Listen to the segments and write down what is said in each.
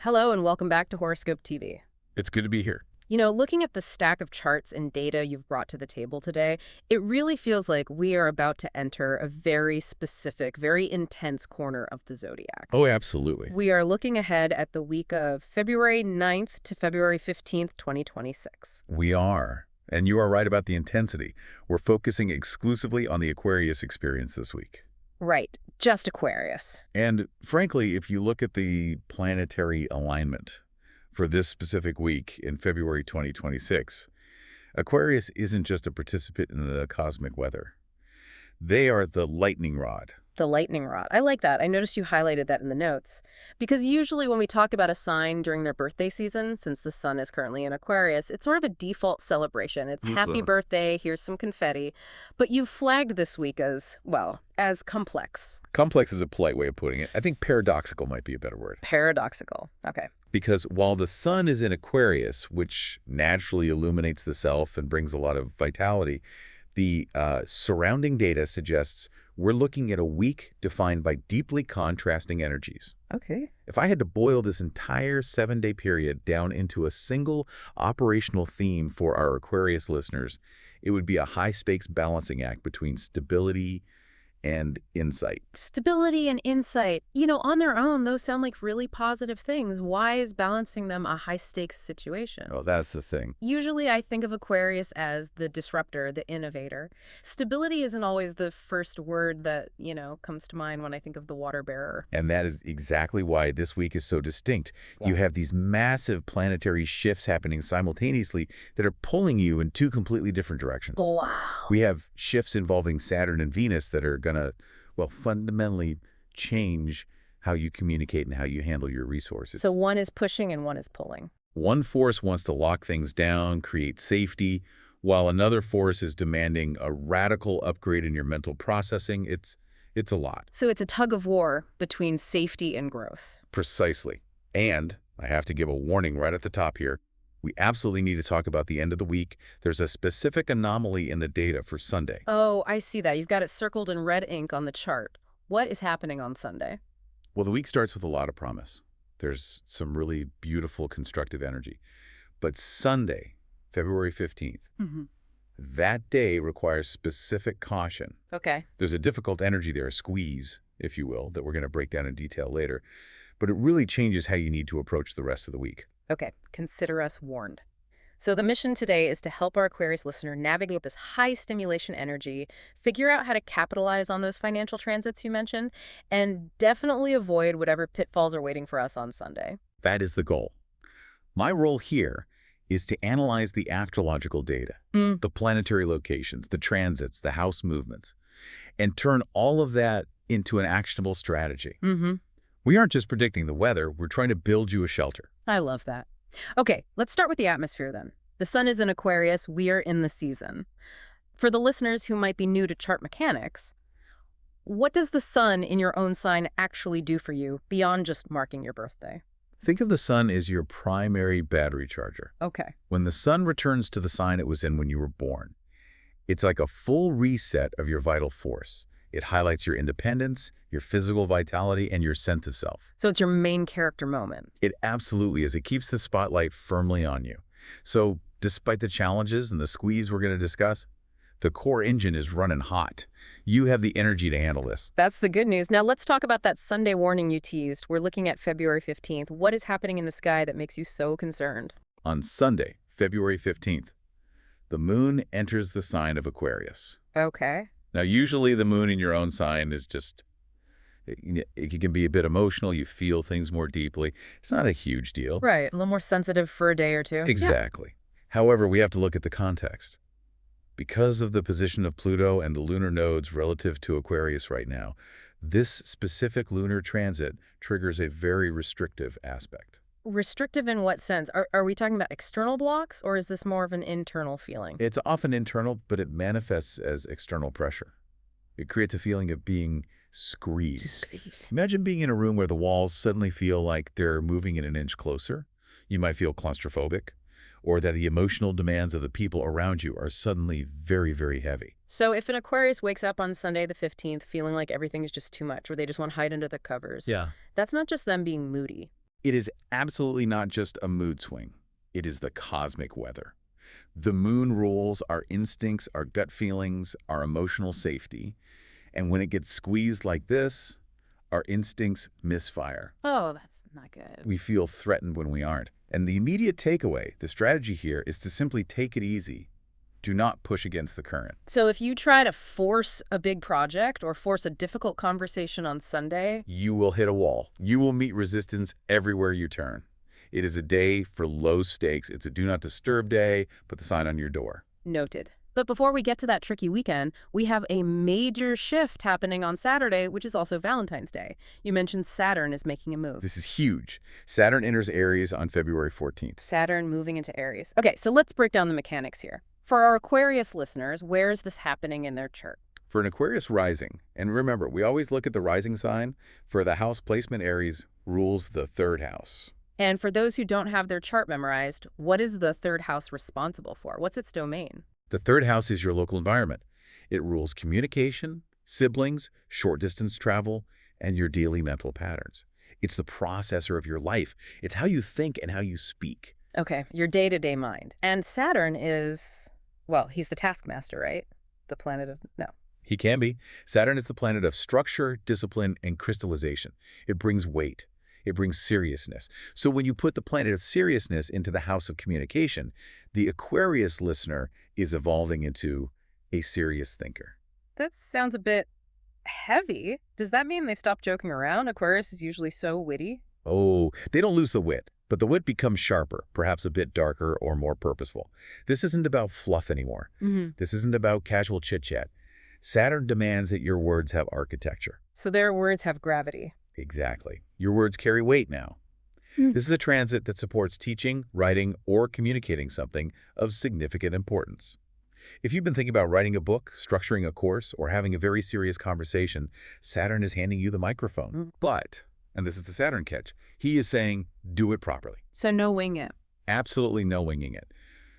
Hello and welcome back to Horoscope TV. It's good to be here. Looking at the stack of charts and data you've brought to the table today, it really feels like we are about to enter a very specific, very intense corner of the zodiac. Oh, absolutely. We are looking ahead at the week of February 9th to February 15th, 2026. We are. And you are right about the intensity. We're focusing exclusively on the Aquarius experience this week. Right, just Aquarius. And frankly, if you look at the planetary alignment for this specific week in February 2026, Aquarius isn't just a participant in the cosmic weather. They are the lightning rod. The lightning rod. I like that. I noticed you highlighted that in the notes. Because usually when we talk about a sign during their birthday season, since the sun is currently in Aquarius, it's sort of a default celebration. It's happy birthday, here's some confetti. But you've flagged this week as, well, as complex. Complex is a polite way of putting it. I think paradoxical might be a better word. Paradoxical. Okay. Because while the sun is in Aquarius, which naturally illuminates the self and brings a lot of vitality, the surrounding data suggests we're looking at a week defined by deeply contrasting energies. Okay. If I had to boil this entire 7-day period down into a single operational theme for our Aquarius listeners, it would be a high-stakes balancing act between stability and insight. Stability and insight. On their own, those sound like really positive things. Why is balancing them a high-stakes situation? Oh, that's the thing. Usually I think of Aquarius as the disruptor, the innovator. Stability isn't always the first word that, comes to mind when I think of the water bearer. And that is exactly why this week is so distinct. Yeah. You have these massive planetary shifts happening simultaneously that are pulling you in two completely different directions. Wow. We have shifts involving Saturn and Venus that are going to, well, fundamentally change how you communicate and how you handle your resources. So one is pushing and one is pulling. One force wants to lock things down, create safety, while another force is demanding a radical upgrade in your mental processing. It's a lot. So it's a tug of war between safety and growth. Precisely. And I have to give a warning right at the top here. We absolutely need to talk about the end of the week. There's a specific anomaly in the data for Sunday. Oh, I see that. You've got it circled in red ink on the chart. What is happening on Sunday? Well, the week starts with a lot of promise. There's some really beautiful constructive energy. But Sunday, February 15th, that day requires specific caution. Okay. There's a difficult energy there, a squeeze, if you will, that we're going to break down in detail later. But it really changes how you need to approach the rest of the week. Okay, consider us warned. So the mission today is to help our Aquarius listener navigate this high stimulation energy, figure out how to capitalize on those financial transits you mentioned, and definitely avoid whatever pitfalls are waiting for us on Sunday. That is the goal. My role here is to analyze the astrological data, the planetary locations, the transits, the house movements, and turn all of that into an actionable strategy. We aren't just predicting the weather, we're trying to build you a shelter. I love that. Okay, let's start with the atmosphere then. The sun is in Aquarius, we are in the season. For the listeners who might be new to chart mechanics, what does the sun in your own sign actually do for you beyond just marking your birthday? Think of the sun as your primary battery charger. Okay. When the sun returns to the sign it was in when you were born, it's like a full reset of your vital force. It highlights your independence, your physical vitality, and your sense of self. So it's your main character moment. It absolutely is. It keeps the spotlight firmly on you. So despite the challenges and the squeeze we're going to discuss, the core engine is running hot. You have the energy to handle this. That's the good news. Now let's talk about that Sunday warning you teased. We're looking at February 15th. What is happening in the sky that makes you so concerned? On Sunday, February 15th, the moon enters the sign of Aquarius. Okay. Now, usually the moon in your own sign is just, it can be a bit emotional. You feel things more deeply. It's not a huge deal. Right. A little more sensitive for a day or two. Exactly. However, we have to look at the context. Because of the position of Pluto and the lunar nodes relative to Aquarius right now, this specific lunar transit triggers a very restrictive aspect. Restrictive in what sense? Are we talking about external blocks, or is this more of an internal feeling? It's often internal, but it manifests as external pressure. It creates a feeling of being squeezed. Imagine being in a room where the walls suddenly feel like they're moving in an inch closer. You might feel claustrophobic, or that the emotional demands of the people around you are suddenly very, very heavy. So if an Aquarius wakes up on Sunday the 15th feeling like everything is just too much, or they just want to hide under the covers, Yeah. that's not just them being moody. It is absolutely not just a mood swing. It is the cosmic weather. The moon rules our instincts, our gut feelings, our emotional safety. And when it gets squeezed like this, our instincts misfire. Oh, that's not good. We feel threatened when we aren't. And the immediate takeaway, the strategy here, is to simply take it easy. Do not push against the current. So if you try to force a big project or force a difficult conversation on Sunday, You will hit a wall. You will meet resistance everywhere you turn. It is a day for low stakes. It's a do not disturb day. Put the sign on your door. noted. But before we get to that tricky weekend, we have a major shift happening on Saturday, which is also Valentine's Day. You mentioned Saturn is making a move. This is huge. Saturn enters Aries on February 14th. Saturn moving into Aries. Okay, so let's break down the mechanics here. For our Aquarius listeners, where is this happening in their chart? For an Aquarius rising, and remember, we always look at the rising sign, for the house placement Aries rules the third house. And for those who don't have their chart memorized, what is the third house responsible for? What's its domain? The third house is your local environment. It rules communication, siblings, short-distance travel, and your daily mental patterns. It's the processor of your life. It's how you think and how you speak. Okay, your day-to-day mind. And Saturn is, well, he's the taskmaster, right? The planet of, no. He can be. Saturn is the planet of structure, discipline, and crystallization. It brings weight. It brings seriousness. So when you put the planet of seriousness into the house of communication, the Aquarius listener is evolving into a serious thinker. That sounds a bit heavy. Does that mean they stop joking around? Aquarius is usually so witty. Oh, they don't lose the wit, but the wit becomes sharper, perhaps a bit darker or more purposeful. This isn't about fluff anymore. This isn't about casual chit-chat. Saturn demands that your words have architecture. So their words have gravity. Exactly. Your words carry weight now. This is a transit that supports teaching, writing, or communicating something of significant importance. If you've been thinking about writing a book, structuring a course, or having a very serious conversation, Saturn is handing you the microphone. But, and this is the Saturn catch, he is saying, do it properly. So no wing it. Absolutely no winging it.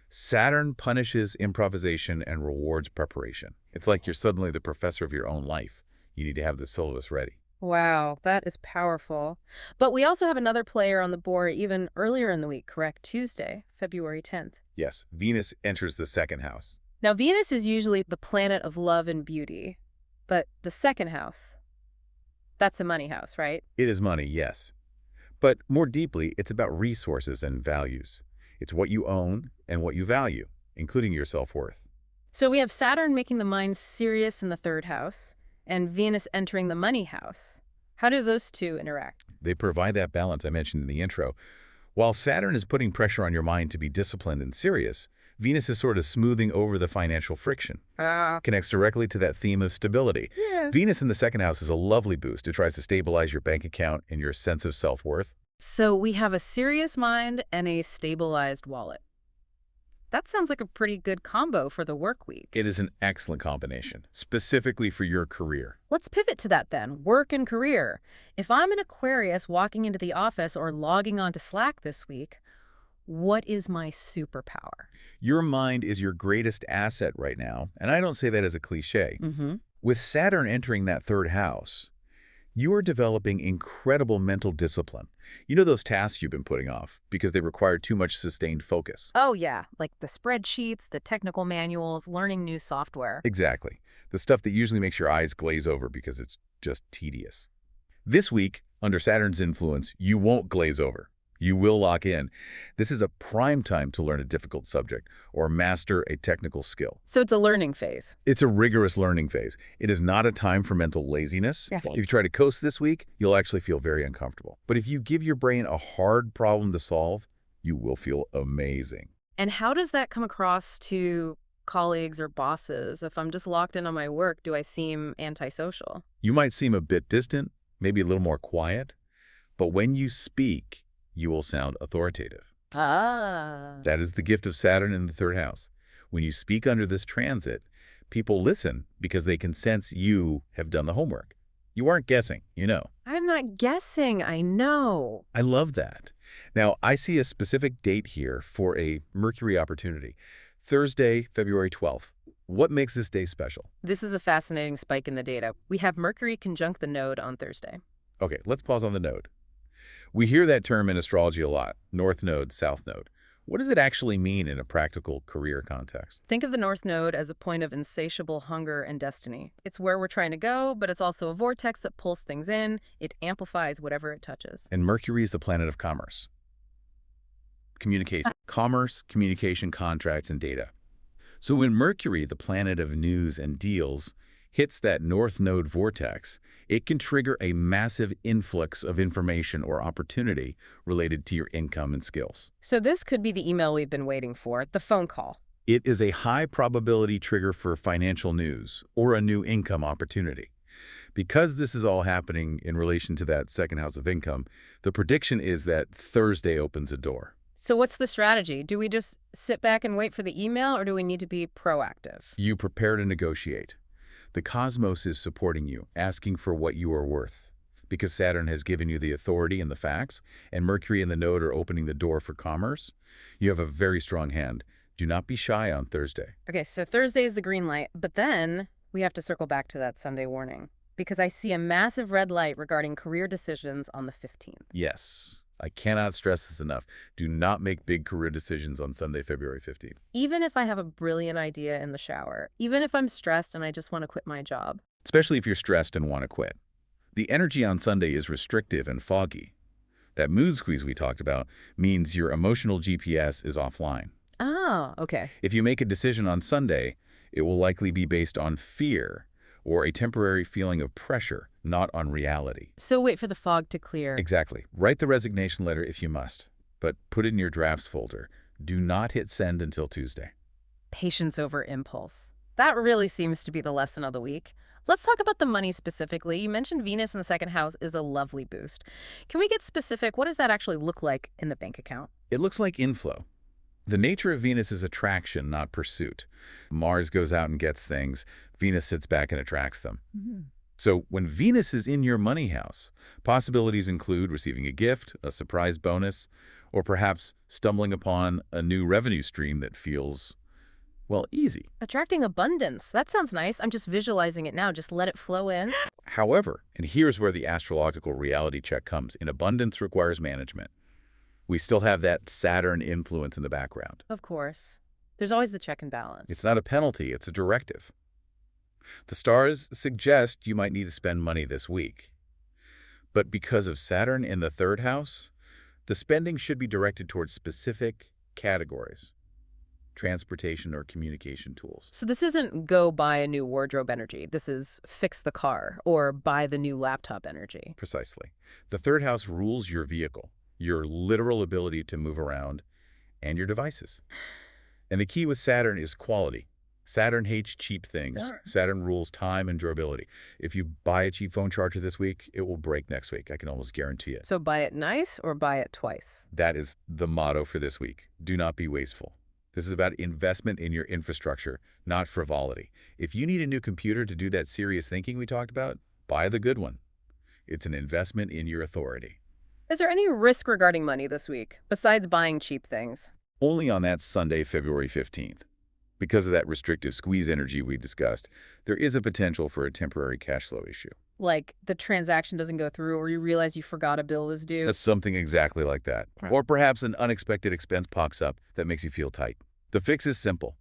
Saturn punishes improvisation and rewards preparation. It's like you're suddenly the professor of your own life. You need to have the syllabus ready. Wow, that is powerful. But we also have another player on the board even earlier in the week, correct? Tuesday, February 10th. Yes, Venus enters the second house. Now, Venus is usually the planet of love and beauty, but the second house, that's the money house, right? It is money, yes. But more deeply, it's about resources and values. It's what you own and what you value, including your self-worth. So we have Saturn making the mind serious in the third house, and Venus entering the money house. How do those two interact? They provide that balance I mentioned in the intro. While Saturn is putting pressure on your mind to be disciplined and serious, Venus is sort of smoothing over the financial friction. Connects directly to that theme of stability. Yeah. Venus in the second house is a lovely boost. It tries to stabilize your bank account and your sense of self-worth. So we have a serious mind and a stabilized wallet. That sounds like a pretty good combo for the work week. It is an excellent combination, specifically for your career. Let's pivot to that then, work and career. If I'm an Aquarius walking into the office or logging onto Slack this week, what is my superpower? Your mind is your greatest asset right now, and I don't say that as a cliche. With Saturn entering that third house, you are developing incredible mental discipline. You know those tasks you've been putting off because they require too much sustained focus. Oh yeah, like the spreadsheets, the technical manuals, learning new software. Exactly. The stuff that usually makes your eyes glaze over because it's just tedious. This week, under Saturn's influence, you won't glaze over. You will lock in. This is a prime time to learn a difficult subject or master a technical skill. So it's a learning phase. It's a rigorous learning phase. It is not a time for mental laziness. Yeah. If you try to coast this week, you'll actually feel very uncomfortable. But if you give your brain a hard problem to solve, you will feel amazing. And how does that come across to colleagues or bosses? If I'm just locked in on my work, do I seem antisocial? You might seem a bit distant, maybe a little more quiet, but when you speak, you will sound authoritative. That is the gift of Saturn in the third house. When you speak under this transit, people listen because they can sense you have done the homework. You aren't guessing, you know. I'm not guessing, I know. I love that. Now, I see a specific date here for a Mercury opportunity. Thursday, February 12th. What makes this day special? This is a fascinating spike in the data. We have Mercury conjunct the node on Thursday. Okay, let's pause on the node. We hear that term in astrology a lot, North Node, South Node. What does it actually mean in a practical career context? Think of the North Node as a point of insatiable hunger and destiny. It's where we're trying to go, but it's also a vortex that pulls things in. It amplifies whatever it touches. And Mercury is the planet of commerce. Communication. Commerce, communication, contracts, and data. So when Mercury, the planet of news and deals, hits that North Node vortex, it can trigger a massive influx of information or opportunity related to your income and skills. So this could be the email we've been waiting for, the phone call. It is a high probability trigger for financial news or a new income opportunity. Because this is all happening in relation to that second house of income, the prediction is that Thursday opens a door. So what's the strategy? Do we just sit back and wait for the email, or do we need to be proactive? You prepare to negotiate. The cosmos is supporting you, asking for what you are worth. Because Saturn has given you the authority and the facts, and Mercury and the Node are opening the door for commerce, you have a very strong hand. Do not be shy on Thursday. Okay, so Thursday is the green light, but then we have to circle back to that Sunday warning, because I see a massive red light regarding career decisions on the 15th. Yes, I cannot stress this enough. Do not make big career decisions on Sunday, February 15th. Even if I have a brilliant idea in the shower, even if I'm stressed and I just want to quit my job. Especially if you're stressed and want to quit. The energy on Sunday is restrictive and foggy. That mood squeeze we talked about means your emotional GPS is offline. Oh, okay. If you make a decision on Sunday, it will likely be based on fear or a temporary feeling of pressure, not on reality. So wait for the fog to clear. Exactly. Write the resignation letter if you must, but put it in your drafts folder. Do not hit send until Tuesday. Patience over impulse. That really seems to be the lesson of the week. Let's talk about the money specifically. You mentioned Venus in the second house is a lovely boost. Can we get specific? What does that actually look like in the bank account? It looks like inflow. The nature of Venus is attraction, not pursuit. Mars goes out and gets things. Venus sits back and attracts them. So when Venus is in your money house, possibilities include receiving a gift, a surprise bonus, or perhaps stumbling upon a new revenue stream that feels, well, easy. Attracting abundance. That sounds nice. I'm just visualizing it now. Just let it flow in. However, and here's where the astrological reality check comes in, abundance requires management. We still have that Saturn influence in the background. Of course. There's always the check and balance. It's not a penalty, it's a directive. The stars suggest you might need to spend money this week. But because of Saturn in the third house, the spending should be directed towards specific categories. Transportation or communication tools. So this isn't go buy a new wardrobe energy. This is fix the car or buy the new laptop energy. Precisely. The third house rules your vehicle, your literal ability to move around, and your devices. And the key with Saturn is quality. Saturn hates cheap things. Saturn rules time and durability. If you buy a cheap phone charger this week, it will break next week. I can almost guarantee it. So buy it nice or buy it twice? That is the motto for this week. Do not be wasteful. This is about investment in your infrastructure, not frivolity. If you need a new computer to do that serious thinking we talked about, buy the good one. It's an investment in your authority. Is there any risk regarding money this week, besides buying cheap things? Only on that Sunday, February 15th. Because of that restrictive squeeze energy we discussed, there is a potential for a temporary cash flow issue. Like the transaction doesn't go through or you realize you forgot a bill was due? That's something exactly like that. Or perhaps an unexpected expense pops up that makes you feel tight. The fix is simple.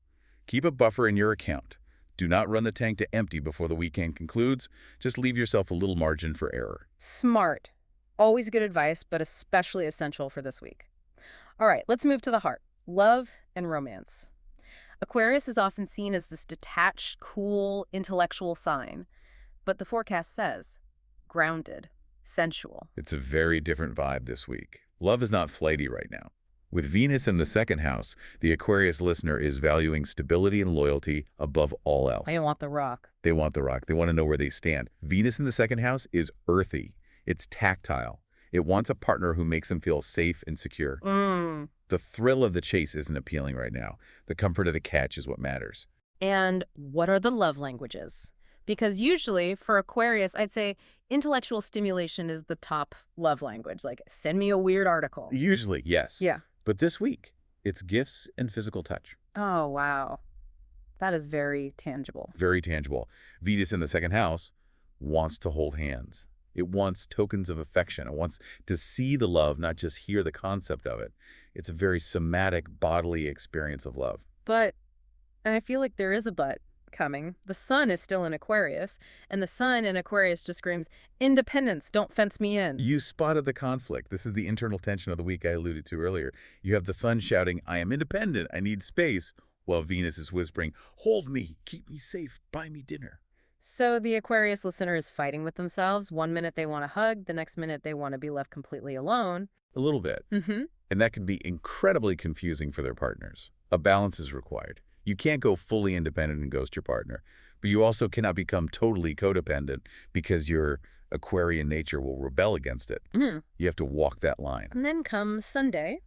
Keep a buffer in your account. Do not run the tank to empty before the weekend concludes. Just leave yourself a little margin for error. Smart. Always good advice, but especially essential for this week. All right, let's move to the heart. Love and romance. Aquarius is often seen as this detached, cool, intellectual sign. But the forecast says grounded, sensual. It's a very different vibe this week. Love is not flighty right now. With Venus in the second house, the Aquarius listener is valuing stability and loyalty above all else. They want the rock. They want the rock. They want to know where they stand. Venus in the second house is earthy. It's tactile. It wants a partner who makes them feel safe and secure. The thrill of the chase isn't appealing right now. The comfort of the catch is what matters. And what are the love languages? Because usually, for Aquarius, I'd say intellectual stimulation is the top love language. Like, send me a weird article. Usually, yes. Yeah. But this week, it's gifts and physical touch. Oh, wow. That is very tangible. Very tangible. Venus in the second house wants to hold hands. It wants tokens of affection. It wants to see the love, not just hear the concept of it. It's a very somatic, bodily experience of love. But, and I feel like there is a but coming. The sun is still in Aquarius, and the sun in Aquarius just screams, independence, don't fence me in. You spotted the conflict. This is the internal tension of the week I alluded to earlier. You have the sun shouting, I am independent, I need space, while Venus is whispering, hold me, keep me safe, buy me dinner. So the Aquarius listener is fighting with themselves. One minute they want to hug, the next minute they want to be left completely alone. A little bit. And that can be incredibly confusing for their partners. A balance is required. You can't go fully independent and ghost your partner, but you also cannot become totally codependent because your Aquarian nature will rebel against it. You have to walk that line. And then comes Sunday,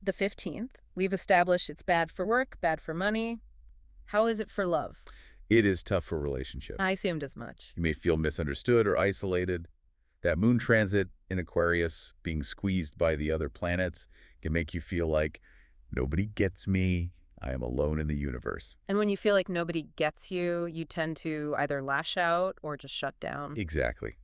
the 15th. We've established it's bad for work, bad for money. How is it for love? It is tough for relationships. I assumed as much. You may feel misunderstood or isolated. That moon transit in Aquarius, being squeezed by the other planets, can make you feel like nobody gets me. I am alone in the universe. And when you feel like nobody gets you, you tend to either lash out or just shut down. Exactly.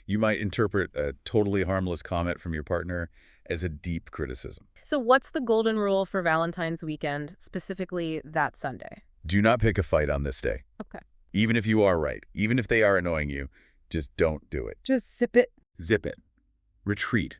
You might interpret a totally harmless comment from your partner as a deep criticism. So what's the golden rule for Valentine's weekend, specifically that Sunday? Do not pick a fight on this day. Okay. Even if you are right, even if they are annoying you, just don't do it. Just zip it. Zip it. Retreat.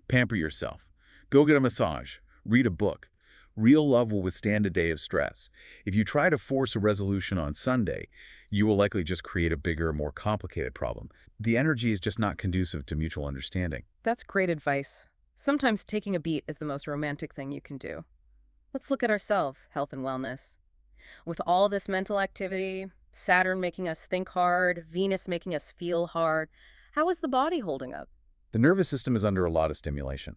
Pamper yourself. Go get a massage. Read a book. Real love will withstand a day of stress. If you try to force a resolution on Sunday, you will likely just create a bigger, more complicated problem. The energy is just not conducive to mutual understanding. That's great advice. Sometimes taking a beat is the most romantic thing you can do. Let's look at ourselves, health and wellness. With all this mental activity, Saturn making us think hard, Venus making us feel hard, how is the body holding up? The nervous system is under a lot of stimulation.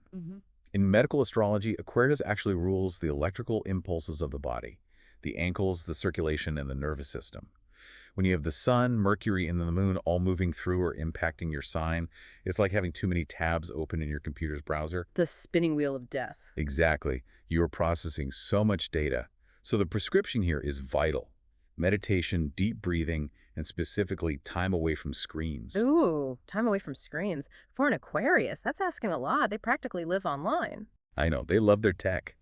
In medical astrology, Aquarius actually rules the electrical impulses of the body, the ankles, the circulation, and the nervous system. When you have the sun, Mercury, and the moon all moving through or impacting your sign, it's like having too many tabs open in your computer's browser. The spinning wheel of death. Exactly. You are processing so much data. So the prescription here is vital. Meditation, deep breathing, and specifically time away from screens. Ooh, time away from screens. For an Aquarius, that's asking a lot. They practically live online. I know, they love their tech.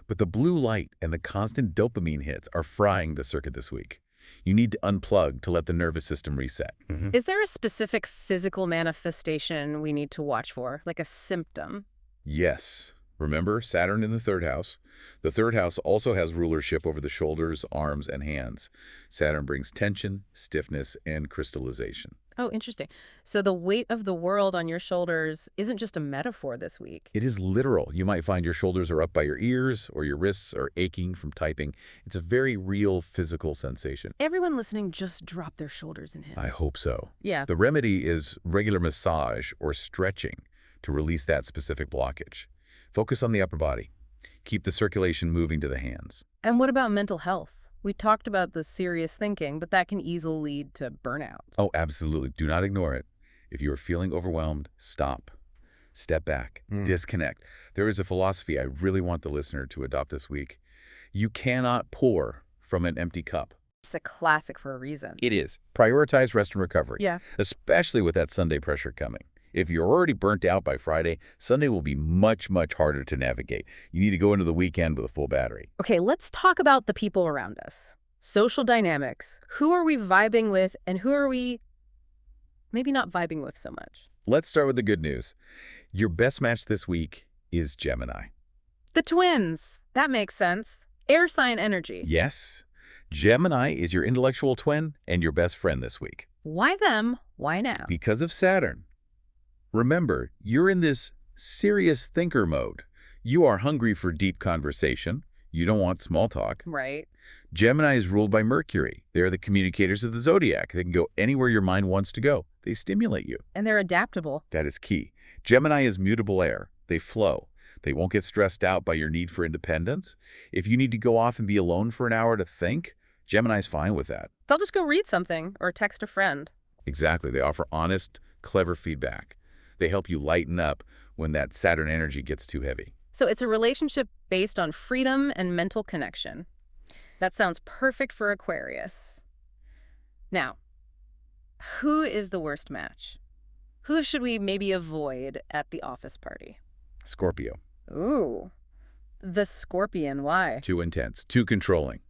But the blue light and the constant dopamine hits are frying the circuit this week. You need to unplug to let the nervous system reset. Is there a specific physical manifestation we need to watch for, like a symptom? Yes. Remember, Saturn in the third house. The third house also has rulership over the shoulders, arms, and hands. Saturn brings tension, stiffness, and crystallization. Oh, interesting. So the weight of the world on your shoulders isn't just a metaphor this week. It is literal. You might find your shoulders are up by your ears or your wrists are aching from typing. It's a very real physical sensation. Everyone listening just drop their shoulders in I hope so. Yeah. The remedy is regular massage or stretching to release that specific blockage. Focus on the upper body. Keep the circulation moving to the hands. And what about mental health? We talked about the serious thinking, but that can easily lead to burnout. Oh, absolutely. Do not ignore it. If you are feeling overwhelmed, stop. Step back. Disconnect. There is a philosophy I really want the listener to adopt this week. You cannot pour from an empty cup. It's a classic for a reason. It is. Prioritize rest and recovery. Yeah. Especially with that Sunday pressure coming. If you're already burnt out by Friday, Sunday will be much, much harder to navigate. You need to go into the weekend with a full battery. Okay, let's talk about the people around us. Social dynamics. Who are we vibing with and who are we maybe not vibing with so much? Let's start with the good news. Your best match this week is Gemini. The twins. That makes sense. Air sign energy. Yes. Gemini is your intellectual twin and your best friend this week. Why them? Why now? Because of Saturn. Remember, you're in this serious thinker mode. You are hungry for deep conversation. You don't want small talk. Right. Gemini is ruled by Mercury. They're the communicators of the zodiac. They can go anywhere your mind wants to go. They stimulate you. And they're adaptable. That is key. Gemini is mutable air. They flow. They won't get stressed out by your need for independence. If you need to go off and be alone for an hour to think, Gemini's fine with that. They'll just go read something or text a friend. Exactly. They offer honest, clever feedback. They help you lighten up when that Saturn energy gets too heavy. So it's a relationship based on freedom and mental connection. That sounds perfect for Aquarius. Now, who is the worst match? Who should we maybe avoid at the office party? Scorpio. Ooh, the scorpion, why? Too intense, too controlling.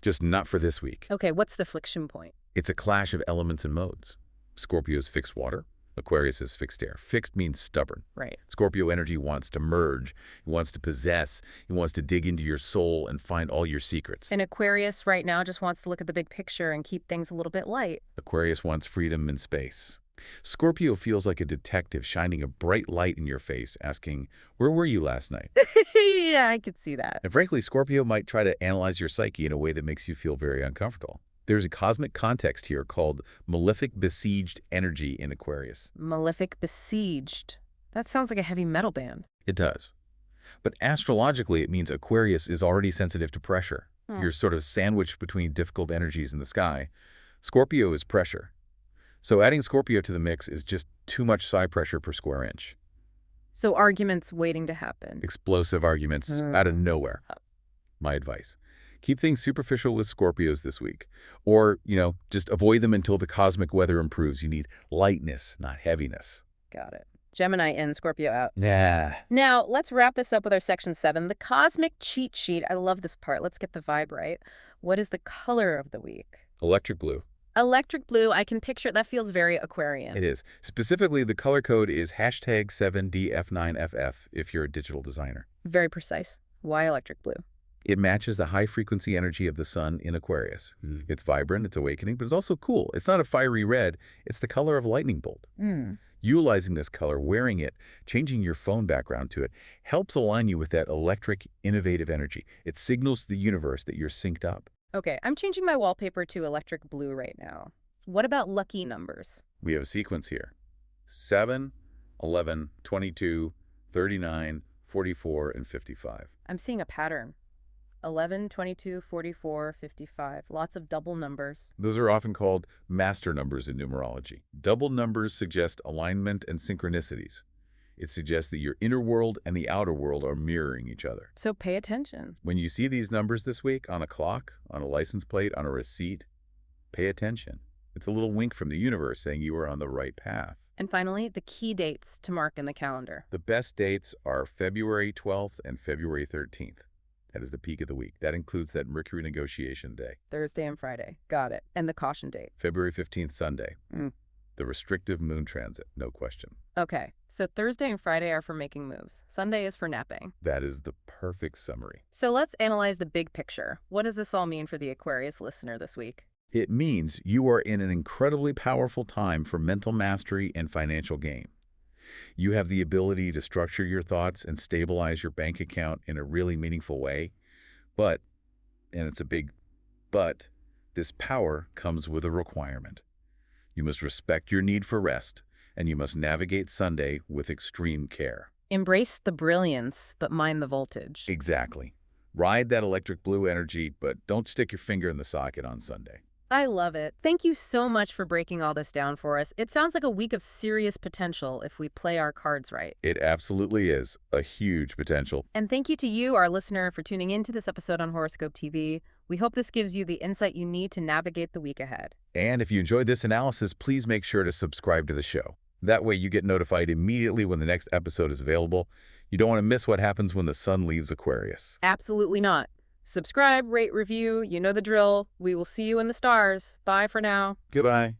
Just not for this week. Okay, what's the friction point? It's a clash of elements and modes. Scorpio's fixed water. Aquarius is fixed air. Fixed means stubborn. Right. Scorpio energy wants to merge. It wants to possess. It wants to dig into your soul and find all your secrets. And Aquarius right now just wants to look at the big picture and keep things a little bit light. Aquarius wants freedom and space. Scorpio feels like a detective shining a bright light in your face, asking, "Where were you last night?" Yeah, I could see that. And frankly, Scorpio might try to analyze your psyche in a way that makes you feel very uncomfortable. There's a cosmic context here called malefic besieged energy in Aquarius. Malefic besieged. That sounds like a heavy metal band. It does. But astrologically, it means Aquarius is already sensitive to pressure. You're sort of sandwiched between difficult energies in the sky. Scorpio is pressure. So adding Scorpio to the mix is just too much psi pressure per square inch. So arguments waiting to happen. Explosive arguments out of nowhere. My advice. Keep things superficial with Scorpios this week. Or, just avoid them until the cosmic weather improves. You need lightness, not heaviness. Got it. Gemini in, Scorpio out. Nah. Now, let's wrap this up with our section 7, the cosmic cheat sheet. I love this part. Let's get the vibe right. What is the color of the week? Electric blue. Electric blue, I can picture it. That feels very Aquarian. It is. Specifically, the color code is #7DF9FF if you're a digital designer. Very precise. Why electric blue? It matches the high-frequency energy of the sun in Aquarius. It's vibrant, it's awakening, but it's also cool. It's not a fiery red. It's the color of a lightning bolt. Utilizing this color, wearing it, changing your phone background to it, helps align you with that electric, innovative energy. It signals to the universe that you're synced up. Okay, I'm changing my wallpaper to electric blue right now. What about lucky numbers? We have a sequence here. 7, 11, 22, 39, 44, and 55. I'm seeing a pattern. 11, 22, 44, 55. Lots of double numbers. Those are often called master numbers in numerology. Double numbers suggest alignment and synchronicities. It suggests that your inner world and the outer world are mirroring each other. So pay attention. When you see these numbers this week on a clock, on a license plate, on a receipt, pay attention. It's a little wink from the universe saying you are on the right path. And finally, the key dates to mark in the calendar. The best dates are February 12th and February 13th. That is the peak of the week. That includes that Mercury negotiation day. Thursday and Friday. Got it. And the caution date. February 15th, Sunday. The restrictive moon transit, no question. Okay, so Thursday and Friday are for making moves. Sunday is for napping. That is the perfect summary. So let's analyze the big picture. What does this all mean for the Aquarius listener this week? It means you are in an incredibly powerful time for mental mastery and financial gain. You have the ability to structure your thoughts and stabilize your bank account in a really meaningful way. But, and it's a big but, this power comes with a requirement. You must respect your need for rest, and you must navigate Sunday with extreme care. Embrace the brilliance, but mind the voltage. Exactly. Ride that electric blue energy, but don't stick your finger in the socket on Sunday. I love it. Thank you so much for breaking all this down for us. It sounds like a week of serious potential if we play our cards right. It absolutely is a huge potential. And thank you to you, our listener, for tuning into this episode on Horoscope TV. We hope this gives you the insight you need to navigate the week ahead. And if you enjoyed this analysis, please make sure to subscribe to the show. That way you get notified immediately when the next episode is available. You don't want to miss what happens when the sun leaves Aquarius. Absolutely not. Subscribe, rate, review. You know the drill. We will see you in the stars. Bye for now. Goodbye.